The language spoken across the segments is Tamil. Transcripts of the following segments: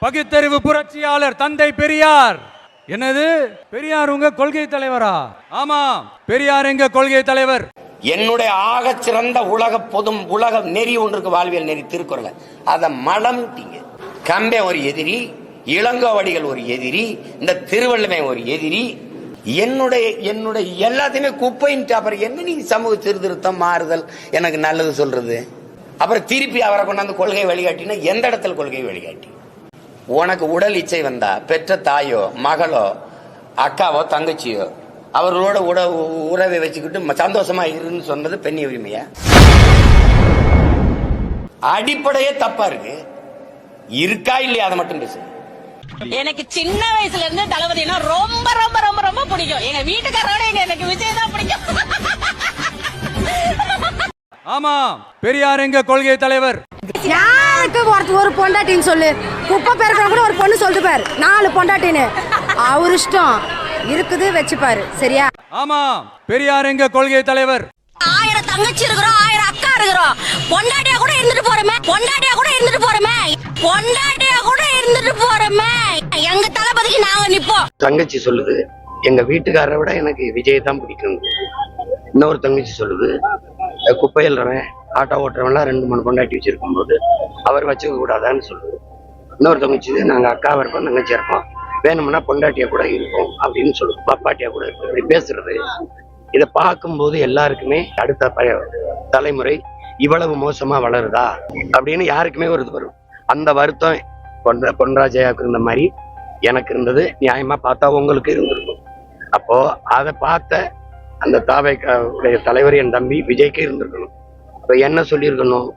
பகுத்தறிவு புரட்சியாளர் தந்தை பெரியார். என்னது பெரியார் உங்க கொள்கை தலைவரா? ஆமா, பெரியார் எங்க கொள்கை தலைவர். என்னுடைய ஆக சிறந்த உலக நெறி ஒன்றுக்கு, வாழ்வியல் நெறி, திருக்குறள். அத மலம்ட்டீங்க. கம்பே ஒரு எதிரி, இளங்கோவடிகள் ஒரு எதிரி, இந்த திருவள்ளுவர் ஒரு எதிரி. என்னுடைய எல்லாத்தையுமே குப்பைன்ட்டு அப்புறம் என்ன நீங்க சமூக சீர்திருத்தம் மாறுதல் எனக்கு நல்லது சொல்றது? அப்புறம் திருப்பி அவரை கொண்டாந்து கொள்கை வழிகாட்டினா எந்த இடத்துல கொள்கை வழிகாட்டி? உனக்கு உடல் இச்சை வந்தா பெற்ற தாயோ மகளோ அக்காவோ தங்கச்சியோ அவர்களோட உறவை வச்சுக்கிட்டு சந்தோஷமா இருன்னு சொன்னது பெண் உரிமையா? அடிப்படையே தப்பா இருக்கு. இருக்கா இல்லையா அதை மட்டும் பேசு. எனக்கு சின்ன வயசுல இருந்து தளபதினா ரொம்ப ரொம்ப ரொம்ப ரொம்ப பிடிக்கும். எங்க வீட்டுக்காரோட எனக்கு விஜய் தான் பிடிக்கும். ஆமா, பெரியார் எங்க கொள்கை தலைவர். யாருக்கு ஒரு பொண்டாட்டின்னு சொல்லு, குப்பை பெருக்கிற கூட ஒரு பொண்ணு சொல்லிட்டு பாரு 4 பொண்டாட்டின்னு. அவர் இஷ்டம் இருக்குது வச்சுப்பாரு. சரியா? ஆமா, பெரியார் எங்க கொள்கை தலைவர். 1000 தங்கச்சி இருக்கிறோம், 1000 அக்கா இருக்கிறோம். பொண்டாட்டியா கூட இருந்துட்டு போறமே, பொண்டாட்டியா கூட இருந்துட்டு போறமே, பொண்டாட்டியா கூட இருந்துட்டு போறமே. எங்க தளபதிக்கு நாங்க நிப்போம். தங்கச்சி சொல்லுது எங்க வீட்டுக்காரரை விட எனக்கு விஜய் தான் பிடிக்கும். இன்னொரு தங்கச்சி சொல்லுது குப்பையில் ஆட்டோ ஓட்டுறவன்லாம் 2-3 பொண்டாட்டி வச்சிருக்கும் போது அவர் வச்சுக்க கூடாதான்னு சொல்லுது. இன்னொரு தங்கச்சி நாங்க அக்காவா இருப்போம், தங்கச்சியா இருப்போம், வேணும்னா பொண்டாட்டியா கூட இருக்கும் அப்படின்னு சொல்லுது, பாப்பாட்டியா கூட இருக்கும். இப்படி பேசுறது, இதை பார்க்கும்போது எல்லாருக்குமே அடுத்த தலைமுறை இவ்வளவு மோசமா வளருதா அப்படின்னு யாருக்குமே ஒரு இது வரும். அந்த வருத்தம் பொன்ராஜையாவுக்கு இருந்த மாதிரி எனக்கு இருந்தது. நியாயமா பார்த்தா உங்களுக்கு இருந்திருக்கும். அப்போ அதை பார்த்த அந்த தாவேக்காவுடைய தலைவர் என் தம்பி விஜய்க்கு இருந்திருக்கணும். இப்போ என்ன சொல்லியிருக்கணும்?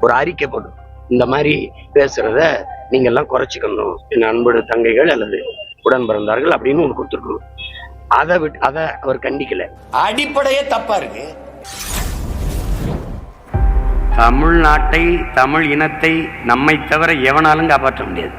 ஒரு அறிக்கை போட்டு இந்த மாதிரி பேசுறத நீங்க எல்லாம் குறைச்சிக்கணும், என் அன்பு தங்கைகள் அல்லது உடன் பிறந்தார்கள் அப்படின்னு ஒன்று கொடுத்துருக்கணும். அதை அவர் கண்டிக்கல. அடிப்படையே தப்பா இருக்கு. தமிழ்நாட்டை, தமிழ் இனத்தை நம்மை தவிர எவனாலும் காப்பாற்ற முடியாது.